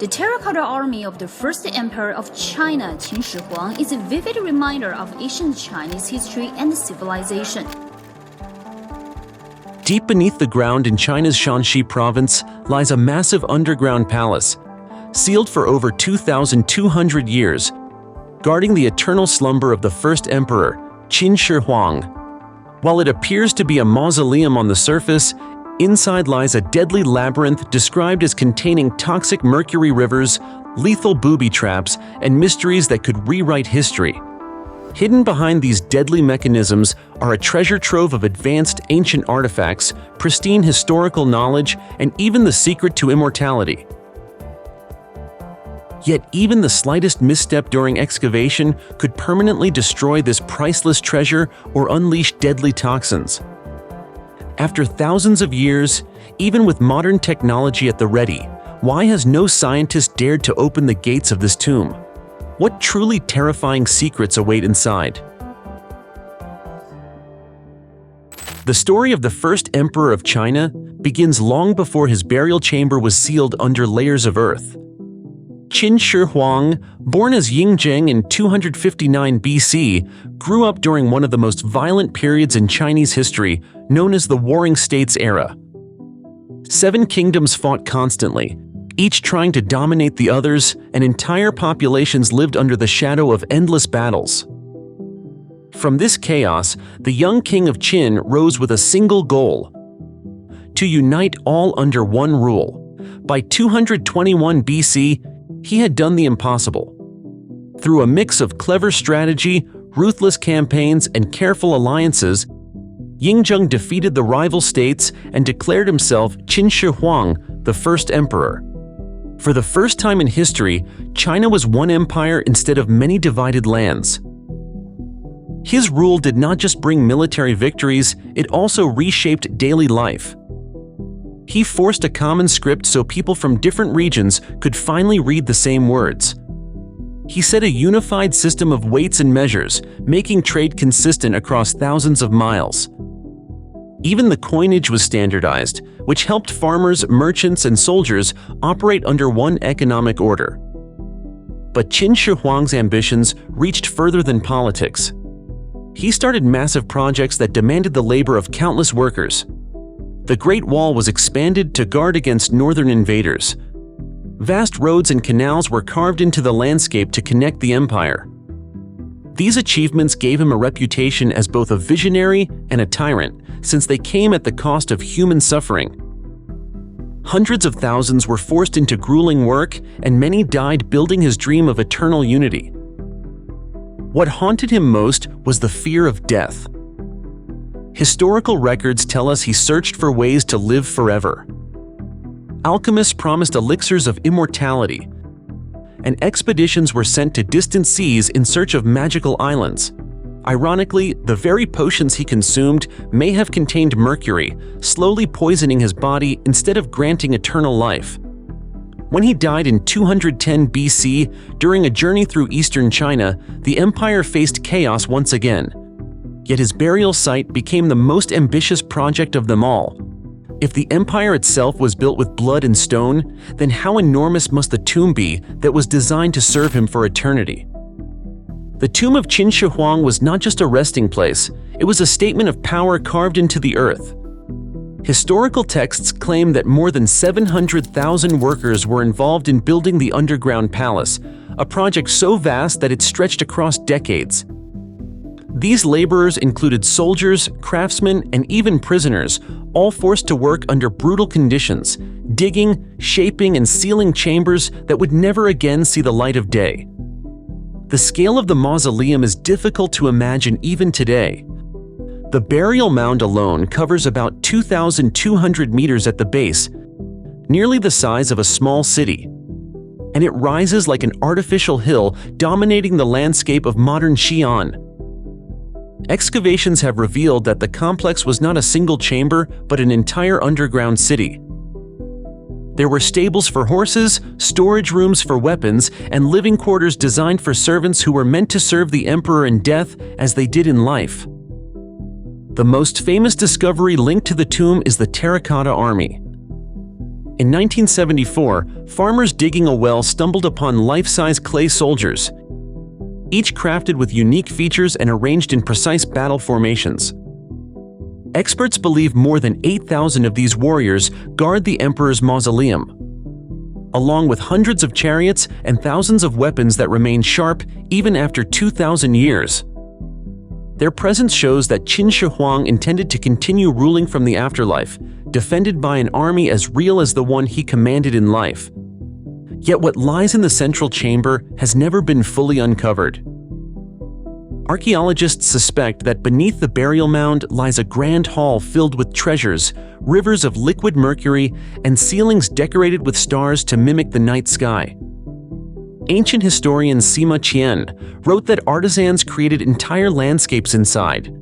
The terracotta army of the first emperor of China, Qin Shi Huang, is a vivid reminder of ancient Chinese history and civilization. Deep beneath the ground in China's Shanxi province lies a massive underground palace, sealed for over 2,200 years, guarding the eternal slumber of the first emperor, Qin Shi Huang. While it appears to be a mausoleum on the surface, inside lies a deadly labyrinth described as containing toxic mercury rivers, lethal booby traps, and mysteries that could rewrite history. Hidden behind these deadly mechanisms are a treasure trove of advanced ancient artifacts, pristine historical knowledge, and even the secret to immortality. Yet even the slightest misstep during excavation could permanently destroy this priceless treasure or unleash deadly toxins. After thousands of years, even with modern technology at the ready, why has no scientist dared to open the gates of this tomb? What truly terrifying secrets await inside? The story of the first emperor of China begins long before his burial chamber was sealed under layers of earth. Qin Shi Huang, born as Yingzheng in 259 BC, grew up during one of the most violent periods in Chinese history, known as the Warring States era. 7 kingdoms fought constantly, each trying to dominate the others, and entire populations lived under the shadow of endless battles. From this chaos, the young king of Qin rose with a single goal: to unite all under one rule. By 221 BC, he had done the impossible. Through a mix of clever strategy, ruthless campaigns, and careful alliances, Yingzheng defeated the rival states and declared himself Qin Shi Huang, the first emperor. For the first time in history, China was one empire instead of many divided lands. His rule did not just bring military victories, it also reshaped daily life. He forced a common script so people from different regions could finally read the same words. He set a unified system of weights and measures, making trade consistent across thousands of miles. Even the coinage was standardized, which helped farmers, merchants, and soldiers operate under one economic order. But Qin Shi Huang's ambitions reached further than politics. He started massive projects that demanded the labor of countless workers. The Great Wall was expanded to guard against northern invaders. Vast roads and canals were carved into the landscape to connect the empire. These achievements gave him a reputation as both a visionary and a tyrant, since they came at the cost of human suffering. Hundreds of thousands were forced into grueling work, and many died building his dream of eternal unity. What haunted him most was the fear of death. Historical records tell us he searched for ways to live forever. Alchemists promised elixirs of immortality, and expeditions were sent to distant seas in search of magical islands. Ironically, the very potions he consumed may have contained mercury, slowly poisoning his body instead of granting eternal life. When he died in 210 BC, during a journey through eastern China, the empire faced chaos once again. Yet his burial site became the most ambitious project of them all. If the empire itself was built with blood and stone, then how enormous must the tomb be that was designed to serve him for eternity? The tomb of Qin Shi Huang was not just a resting place, it was a statement of power carved into the earth. Historical texts claim that more than 700,000 workers were involved in building the underground palace, a project so vast that it stretched across decades. These laborers included soldiers, craftsmen, and even prisoners, all forced to work under brutal conditions, digging, shaping, and sealing chambers that would never again see the light of day. The scale of the mausoleum is difficult to imagine even today. The burial mound alone covers about 2,200 meters at the base, nearly the size of a small city. And it rises like an artificial hill dominating the landscape of modern Xi'an. Excavations have revealed that the complex was not a single chamber, but an entire underground city. There were stables for horses, storage rooms for weapons, and living quarters designed for servants who were meant to serve the emperor in death as they did in life. The most famous discovery linked to the tomb is the terracotta army. In 1974, farmers digging a well stumbled upon life-size clay soldiers, each crafted with unique features and arranged in precise battle formations. Experts believe more than 8,000 of these warriors guard the emperor's mausoleum, along with hundreds of chariots and thousands of weapons that remain sharp even after 2,000 years. Their presence shows that Qin Shi Huang intended to continue ruling from the afterlife, defended by an army as real as the one he commanded in life. Yet what lies in the central chamber has never been fully uncovered. Archaeologists suspect that beneath the burial mound lies a grand hall filled with treasures, rivers of liquid mercury, and ceilings decorated with stars to mimic the night sky. Ancient historian Sima Qian wrote that artisans created entire landscapes inside,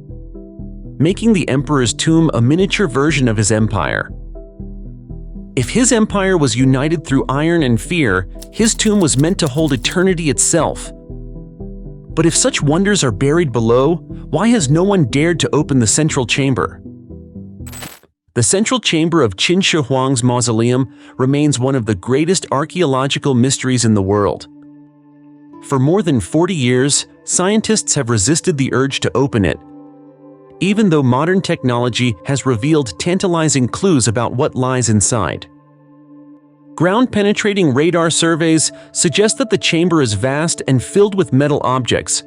making the emperor's tomb a miniature version of his empire. If his empire was united through iron and fear, his tomb was meant to hold eternity itself. But if such wonders are buried below, why has no one dared to open the central chamber? The central chamber of Qin Shi Huang's mausoleum remains one of the greatest archaeological mysteries in the world. For more than 40 years, scientists have resisted the urge to open it, even though modern technology has revealed tantalizing clues about what lies inside. Ground-penetrating radar surveys suggest that the chamber is vast and filled with metal objects,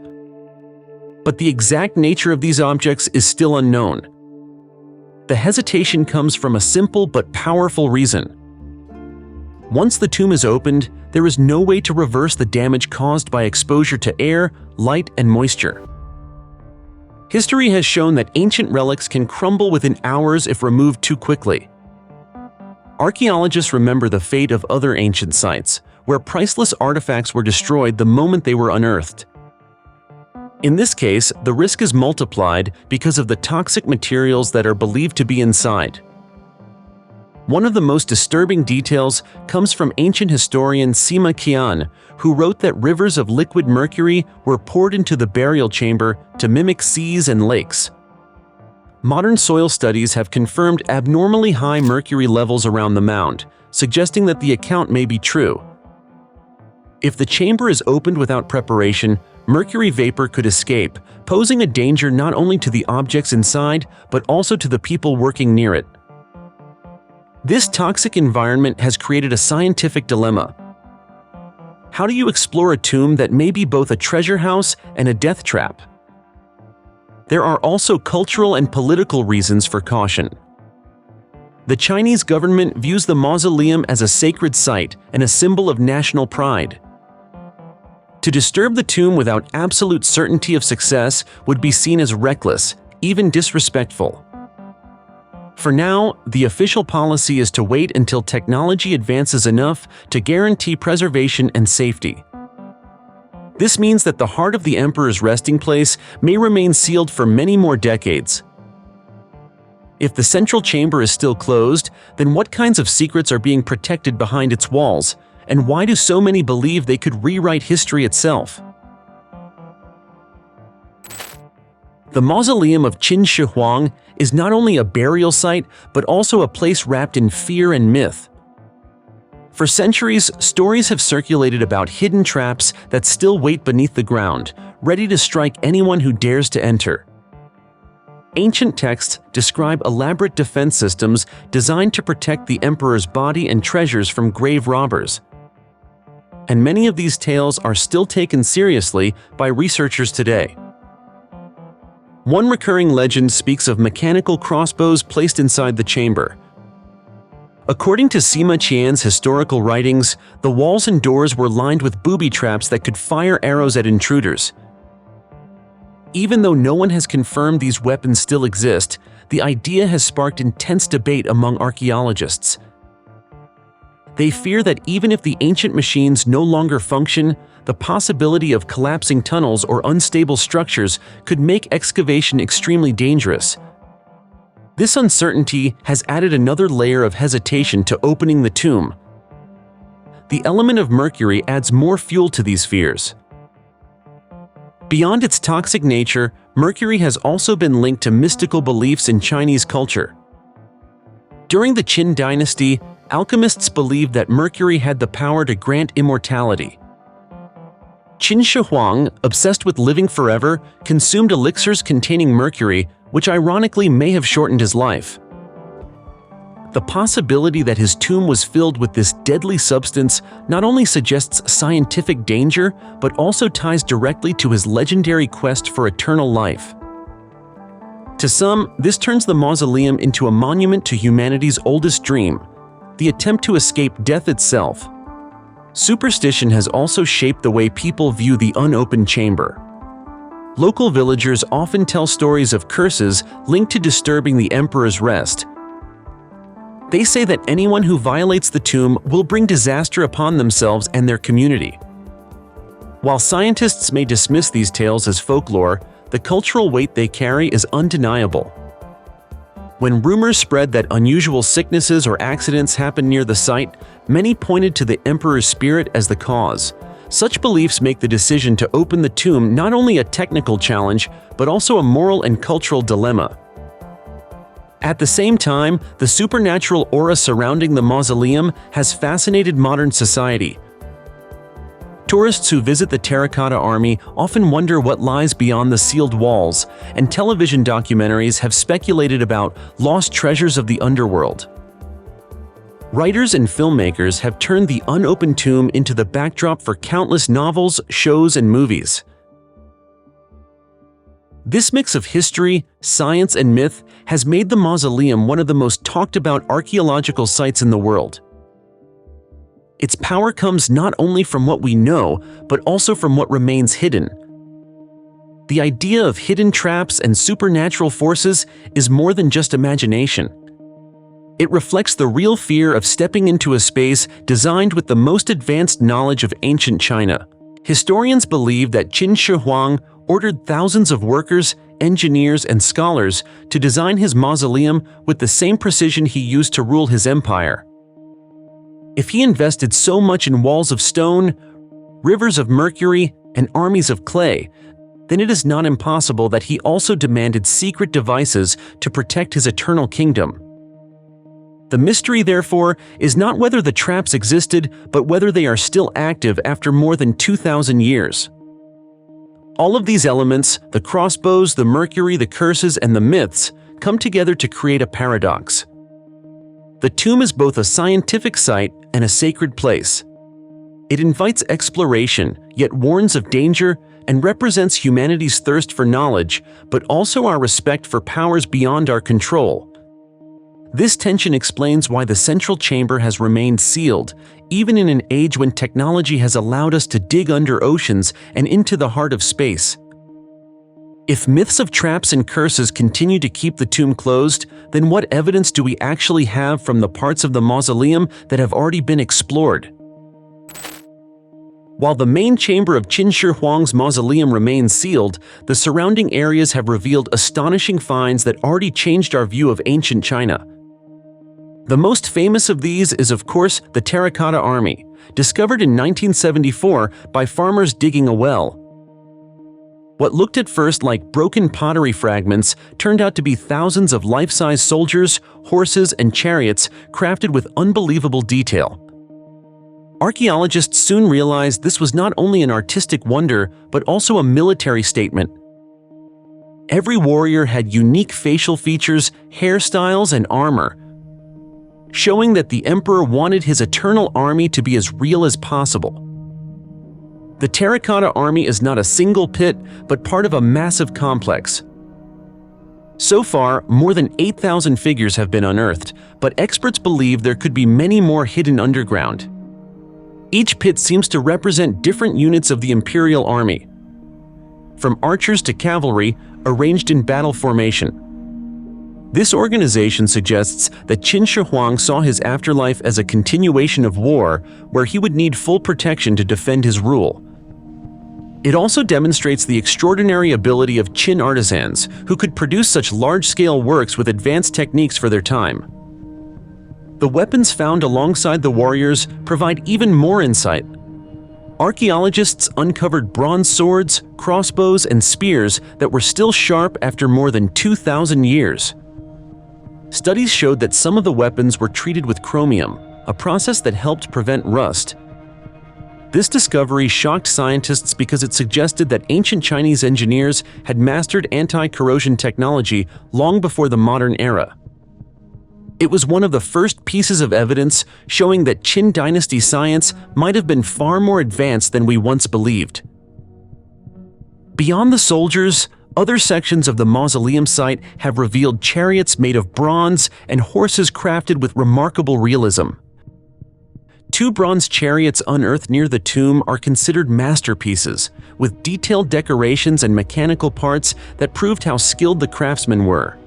but the exact nature of these objects is still unknown. The hesitation comes from a simple but powerful reason. Once the tomb is opened, there is no way to reverse the damage caused by exposure to air, light, and moisture. History has shown that ancient relics can crumble within hours if removed too quickly. Archaeologists remember the fate of other ancient sites, where priceless artifacts were destroyed the moment they were unearthed. In this case, the risk is multiplied because of the toxic materials that are believed to be inside. One of the most disturbing details comes from ancient historian Sima Qian, who wrote that rivers of liquid mercury were poured into the burial chamber to mimic seas and lakes. Modern soil studies have confirmed abnormally high mercury levels around the mound, suggesting that the account may be true. If the chamber is opened without preparation, mercury vapor could escape, posing a danger not only to the objects inside, but also to the people working near it. This toxic environment has created a scientific dilemma. How do you explore a tomb that may be both a treasure house and a death trap? There are also cultural and political reasons for caution. The Chinese government views the mausoleum as a sacred site and a symbol of national pride. To disturb the tomb without absolute certainty of success would be seen as reckless, even disrespectful. For now, the official policy is to wait until technology advances enough to guarantee preservation and safety. This means that the heart of the emperor's resting place may remain sealed for many more decades. If the central chamber is still closed, then what kinds of secrets are being protected behind its walls, and why do so many believe they could rewrite history itself? The mausoleum of Qin Shi Huang is not only a burial site, but also a place wrapped in fear and myth. For centuries, stories have circulated about hidden traps that still wait beneath the ground, ready to strike anyone who dares to enter. Ancient texts describe elaborate defense systems designed to protect the emperor's body and treasures from grave robbers. And many of these tales are still taken seriously by researchers today. One recurring legend speaks of mechanical crossbows placed inside the chamber. According to Sima Qian's historical writings, the walls and doors were lined with booby traps that could fire arrows at intruders. Even though no one has confirmed these weapons still exist, the idea has sparked intense debate among archaeologists. They fear that even if the ancient machines no longer function, the possibility of collapsing tunnels or unstable structures could make excavation extremely dangerous. This uncertainty has added another layer of hesitation to opening the tomb. The element of mercury adds more fuel to these fears. Beyond its toxic nature, mercury has also been linked to mystical beliefs in Chinese culture. During the Qin dynasty, alchemists believed that mercury had the power to grant immortality. Qin Shi Huang, obsessed with living forever, consumed elixirs containing mercury, which ironically may have shortened his life. The possibility that his tomb was filled with this deadly substance not only suggests scientific danger, but also ties directly to his legendary quest for eternal life. To some, this turns the mausoleum into a monument to humanity's oldest dream, the attempt to escape death itself. Superstition has also shaped the way people view the unopened chamber. Local villagers often tell stories of curses linked to disturbing the emperor's rest. They say that anyone who violates the tomb will bring disaster upon themselves and their community. While scientists may dismiss these tales as folklore, the cultural weight they carry is undeniable. When rumors spread that unusual sicknesses or accidents happened near the site, many pointed to the emperor's spirit as the cause. Such beliefs make the decision to open the tomb not only a technical challenge, but also a moral and cultural dilemma. At the same time, the supernatural aura surrounding the mausoleum has fascinated modern society. Tourists who visit the Terracotta Army often wonder what lies beyond the sealed walls, and television documentaries have speculated about lost treasures of the underworld. Writers and filmmakers have turned the unopened tomb into the backdrop for countless novels, shows, and movies. This mix of history, science, and myth has made the mausoleum one of the most talked about archaeological sites in the world. Its power comes not only from what we know, but also from what remains hidden. The idea of hidden traps and supernatural forces is more than just imagination. It reflects the real fear of stepping into a space designed with the most advanced knowledge of ancient China. Historians believe that Qin Shi Huang ordered thousands of workers, engineers, and scholars to design his mausoleum with the same precision he used to rule his empire. If he invested so much in walls of stone, rivers of mercury, and armies of clay, then it is not impossible that he also demanded secret devices to protect his eternal kingdom. The mystery, therefore, is not whether the traps existed, but whether they are still active after more than 2,000 years. All of these elements, the crossbows, the mercury, the curses, and the myths, come together to create a paradox. The tomb is both a scientific site and a sacred place. It invites exploration, yet warns of danger, and represents humanity's thirst for knowledge, but also our respect for powers beyond our control. This tension explains why the central chamber has remained sealed, even in an age when technology has allowed us to dig under oceans and into the heart of space. If myths of traps and curses continue to keep the tomb closed, then what evidence do we actually have from the parts of the mausoleum that have already been explored? While the main chamber of Qin Shi Huang's mausoleum remains sealed, the surrounding areas have revealed astonishing finds that already changed our view of ancient China. The most famous of these is, of course, the Terracotta Army, discovered in 1974 by farmers digging a well. What looked at first like broken pottery fragments turned out to be thousands of life-size soldiers, horses, and chariots crafted with unbelievable detail. Archaeologists soon realized this was not only an artistic wonder, but also a military statement. Every warrior had unique facial features, hairstyles, and armor, showing that the emperor wanted his eternal army to be as real as possible. The Terracotta Army is not a single pit, but part of a massive complex. So far, more than 8,000 figures have been unearthed, but experts believe there could be many more hidden underground. Each pit seems to represent different units of the imperial army, from archers to cavalry, arranged in battle formation. This organization suggests that Qin Shi Huang saw his afterlife as a continuation of war, where he would need full protection to defend his rule. It also demonstrates the extraordinary ability of Qin artisans, who could produce such large-scale works with advanced techniques for their time. The weapons found alongside the warriors provide even more insight. Archaeologists uncovered bronze swords, crossbows, and spears that were still sharp after more than 2,000 years. Studies showed that some of the weapons were treated with chromium, a process that helped prevent rust. This discovery shocked scientists because it suggested that ancient Chinese engineers had mastered anti-corrosion technology long before the modern era. It was one of the first pieces of evidence showing that Qin dynasty science might have been far more advanced than we once believed. Beyond the soldiers, other sections of the mausoleum site have revealed chariots made of bronze and horses crafted with remarkable realism. 2 bronze chariots unearthed near the tomb are considered masterpieces, with detailed decorations and mechanical parts that proved how skilled the craftsmen were.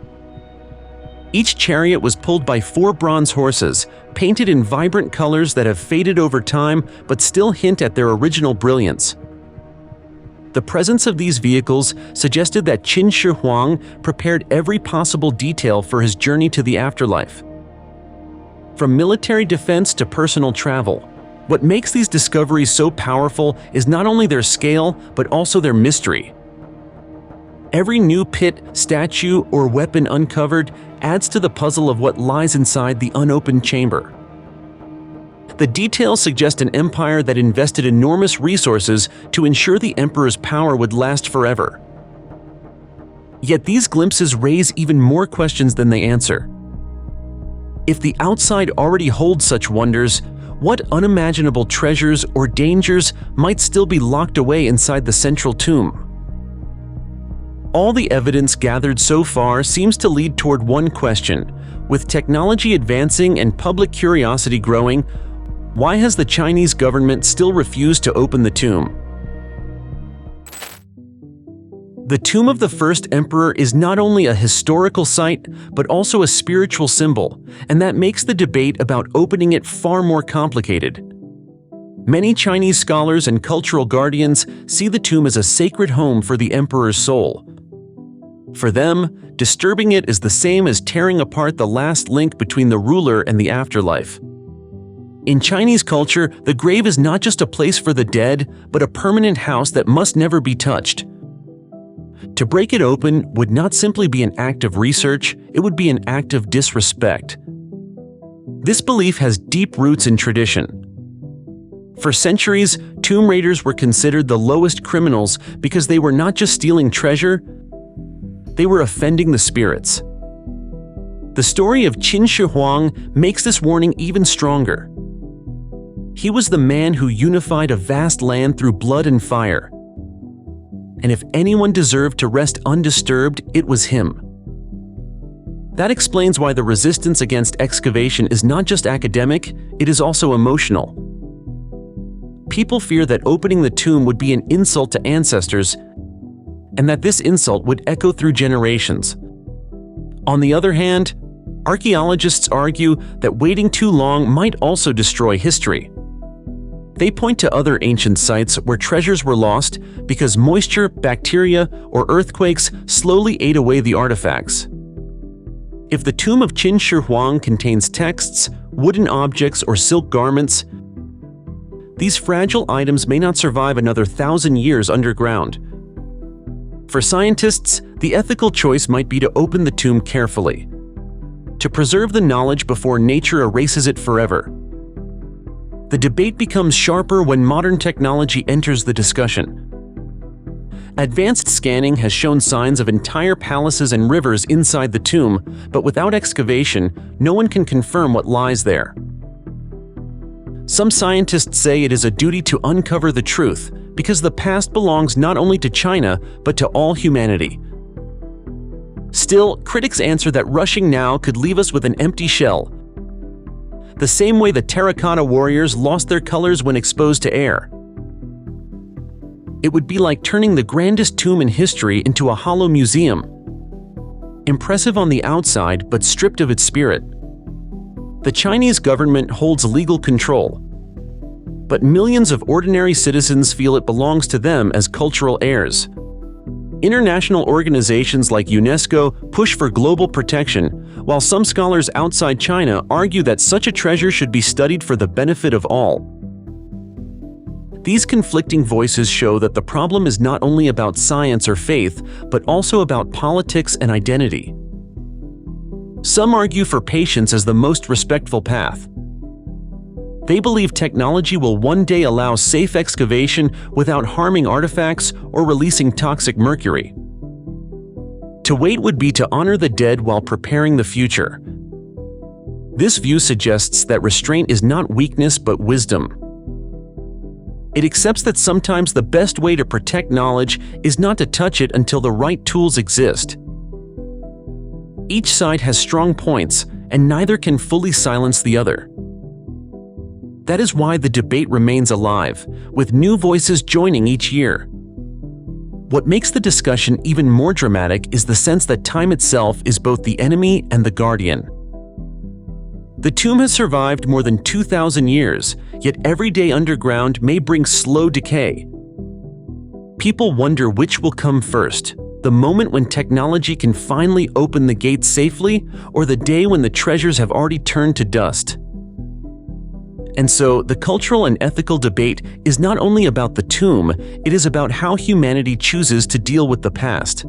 Each chariot was pulled by 4 bronze horses, painted in vibrant colors that have faded over time but still hint at their original brilliance. The presence of these vehicles suggested that Qin Shi Huang prepared every possible detail for his journey to the afterlife. From military defense to personal travel, what makes these discoveries so powerful is not only their scale, but also their mystery. Every new pit, statue, or weapon uncovered adds to the puzzle of what lies inside the unopened chamber. The details suggest an empire that invested enormous resources to ensure the emperor's power would last forever. Yet these glimpses raise even more questions than they answer. If the outside already holds such wonders, what unimaginable treasures or dangers might still be locked away inside the central tomb? All the evidence gathered so far seems to lead toward one question. With technology advancing and public curiosity growing, why has the Chinese government still refused to open the tomb? The tomb of the first emperor is not only a historical site, but also a spiritual symbol, and that makes the debate about opening it far more complicated. Many Chinese scholars and cultural guardians see the tomb as a sacred home for the emperor's soul. For them, disturbing it is the same as tearing apart the last link between the ruler and the afterlife. In Chinese culture, the grave is not just a place for the dead, but a permanent house that must never be touched. To break it open would not simply be an act of research, it would be an act of disrespect. This belief has deep roots in tradition. For centuries, tomb raiders were considered the lowest criminals because they were not just stealing treasure, they were offending the spirits. The story of Qin Shi Huang makes this warning even stronger. He was the man who unified a vast land through blood and fire. And if anyone deserved to rest undisturbed, it was him. That explains why the resistance against excavation is not just academic, it is also emotional. People fear that opening the tomb would be an insult to ancestors, and that this insult would echo through generations. On the other hand, archaeologists argue that waiting too long might also destroy history. They point to other ancient sites where treasures were lost because moisture, bacteria, or earthquakes slowly ate away the artifacts. If the tomb of Qin Shi Huang contains texts, wooden objects, or silk garments, these fragile items may not survive another 1,000 years underground. For scientists, the ethical choice might be to open the tomb carefully, to preserve the knowledge before nature erases it forever. The debate becomes sharper when modern technology enters the discussion. Advanced scanning has shown signs of entire palaces and rivers inside the tomb, but without excavation, no one can confirm what lies there. Some scientists say it is a duty to uncover the truth, because the past belongs not only to China, but to all humanity. Still, critics answer that rushing now could leave us with an empty shell, the same way the terracotta warriors lost their colors when exposed to air. It would be like turning the grandest tomb in history into a hollow museum, impressive on the outside but stripped of its spirit. The Chinese government holds legal control, but millions of ordinary citizens feel it belongs to them as cultural heirs. International organizations like UNESCO push for global protection, while some scholars outside China argue that such a treasure should be studied for the benefit of all. These conflicting voices show that the problem is not only about science or faith, but also about politics and identity. Some argue for patience as the most respectful path. They believe technology will one day allow safe excavation without harming artifacts or releasing toxic mercury. To wait would be to honor the dead while preparing the future. This view suggests that restraint is not weakness but wisdom. It accepts that sometimes the best way to protect knowledge is not to touch it until the right tools exist. Each side has strong points, and neither can fully silence the other. That is why the debate remains alive, with new voices joining each year. What makes the discussion even more dramatic is the sense that time itself is both the enemy and the guardian. The tomb has survived more than 2,000 years, yet every day underground may bring slow decay. People wonder which will come first, the moment when technology can finally open the gates safely, or the day when the treasures have already turned to dust. And so, the cultural and ethical debate is not only about the tomb, it is about how humanity chooses to deal with the past.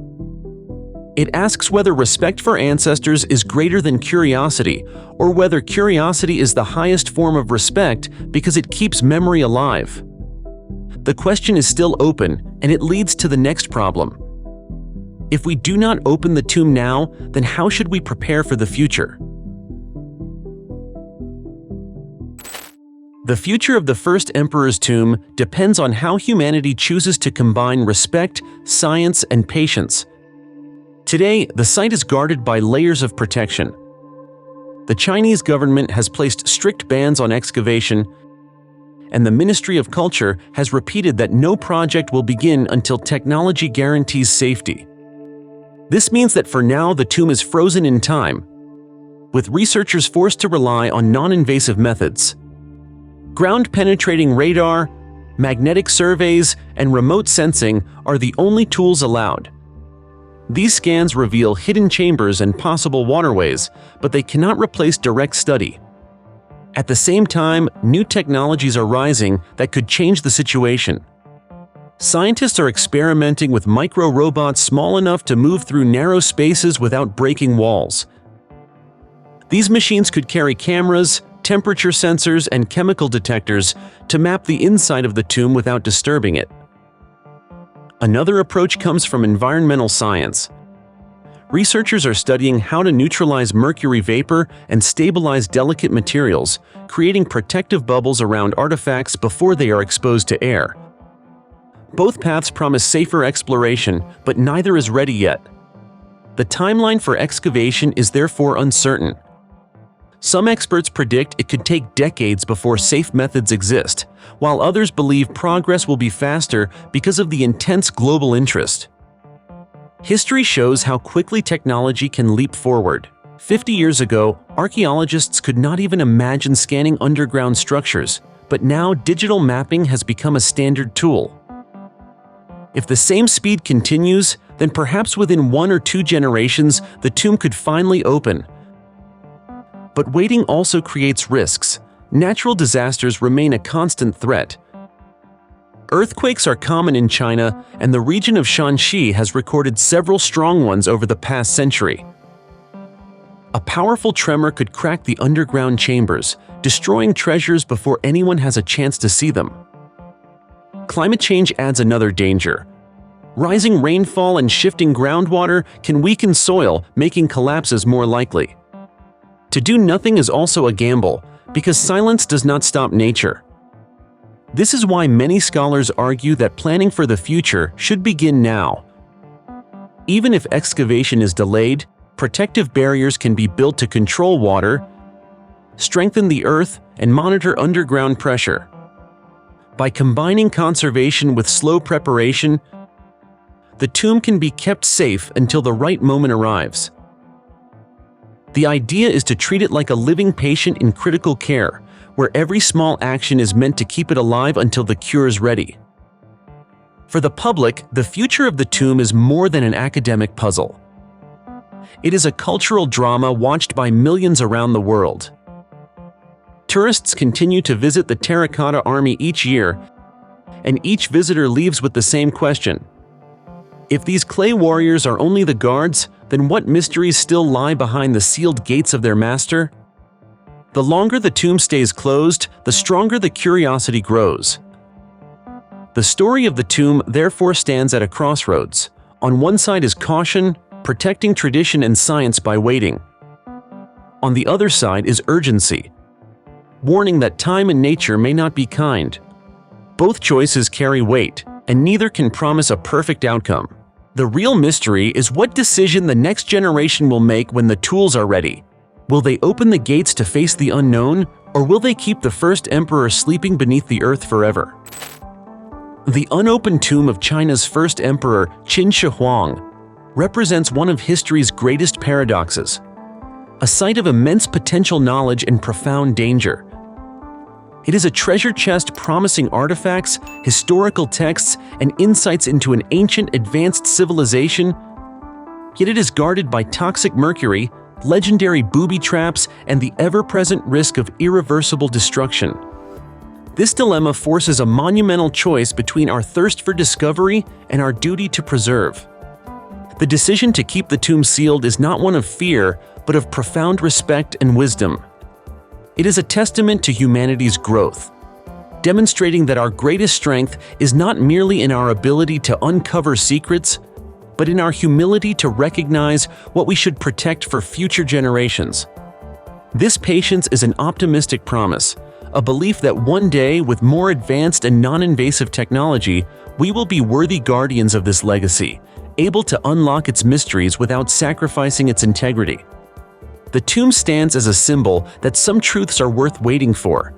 It asks whether respect for ancestors is greater than curiosity, or whether curiosity is the highest form of respect because it keeps memory alive. The question is still open, and it leads to the next problem. If we do not open the tomb now, then how should we prepare for the future? The future of the first emperor's tomb depends on how humanity chooses to combine respect, science, and patience. Today, the site is guarded by layers of protection. The Chinese government has placed strict bans on excavation, and the Ministry of Culture has repeated that no project will begin until technology guarantees safety. This means that for now the tomb is frozen in time, with researchers forced to rely on non-invasive methods. Ground-penetrating radar, magnetic surveys, and remote sensing are the only tools allowed. These scans reveal hidden chambers and possible waterways, but they cannot replace direct study. At the same time, new technologies are rising that could change the situation. Scientists are experimenting with micro-robots small enough to move through narrow spaces without breaking walls. These machines could carry cameras, temperature sensors, and chemical detectors to map the inside of the tomb without disturbing it. Another approach comes from environmental science. Researchers are studying how to neutralize mercury vapor and stabilize delicate materials, creating protective bubbles around artifacts before they are exposed to air. Both paths promise safer exploration, but neither is ready yet. The timeline for excavation is therefore uncertain. Some experts predict it could take decades before safe methods exist, while others believe progress will be faster because of the intense global interest. History shows how quickly technology can leap forward. 50 years ago, archaeologists could not even imagine scanning underground structures, but now digital mapping has become a standard tool. If the same speed continues, then perhaps within 1 or 2 generations, the tomb could finally open. But waiting also creates risks. Natural disasters remain a constant threat. Earthquakes are common in China, and the region of Shanxi has recorded several strong ones over the past century. A powerful tremor could crack the underground chambers, destroying treasures before anyone has a chance to see them. Climate change adds another danger. Rising rainfall and shifting groundwater can weaken soil, making collapses more likely. To do nothing is also a gamble, because silence does not stop nature. This is why many scholars argue that planning for the future should begin now. Even if excavation is delayed, protective barriers can be built to control water, strengthen the earth, and monitor underground pressure. By combining conservation with slow preparation, the tomb can be kept safe until the right moment arrives. The idea is to treat it like a living patient in critical care, where every small action is meant to keep it alive until the cure is ready. For the public, the future of the tomb is more than an academic puzzle. It is a cultural drama watched by millions around the world. Tourists continue to visit the Terracotta Army each year, and each visitor leaves with the same question. If these clay warriors are only the guards, then what mysteries still lie behind the sealed gates of their master? The longer the tomb stays closed, the stronger the curiosity grows. The story of the tomb therefore stands at a crossroads. On one side is caution, protecting tradition and science by waiting. On the other side is urgency, warning that time and nature may not be kind. Both choices carry weight, and neither can promise a perfect outcome. The real mystery is what decision the next generation will make when the tools are ready. Will they open the gates to face the unknown, or will they keep the first emperor sleeping beneath the earth forever? The unopened tomb of China's first emperor, Qin Shi Huang, represents one of history's greatest paradoxes, a site of immense potential knowledge and profound danger. It is a treasure chest promising artifacts, historical texts, and insights into an ancient, advanced civilization, yet it is guarded by toxic mercury, legendary booby traps, and the ever-present risk of irreversible destruction. This dilemma forces a monumental choice between our thirst for discovery and our duty to preserve. The decision to keep the tomb sealed is not one of fear, but of profound respect and wisdom. It is a testament to humanity's growth, demonstrating that our greatest strength is not merely in our ability to uncover secrets, but in our humility to recognize what we should protect for future generations. This patience is an optimistic promise, a belief that one day, with more advanced and non-invasive technology, we will be worthy guardians of this legacy, able to unlock its mysteries without sacrificing its integrity. The tomb stands as a symbol that some truths are worth waiting for,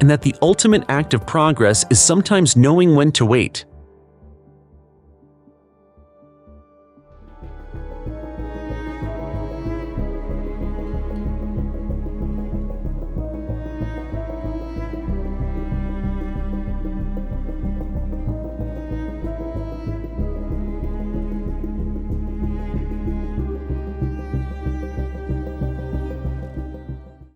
and that the ultimate act of progress is sometimes knowing when to wait.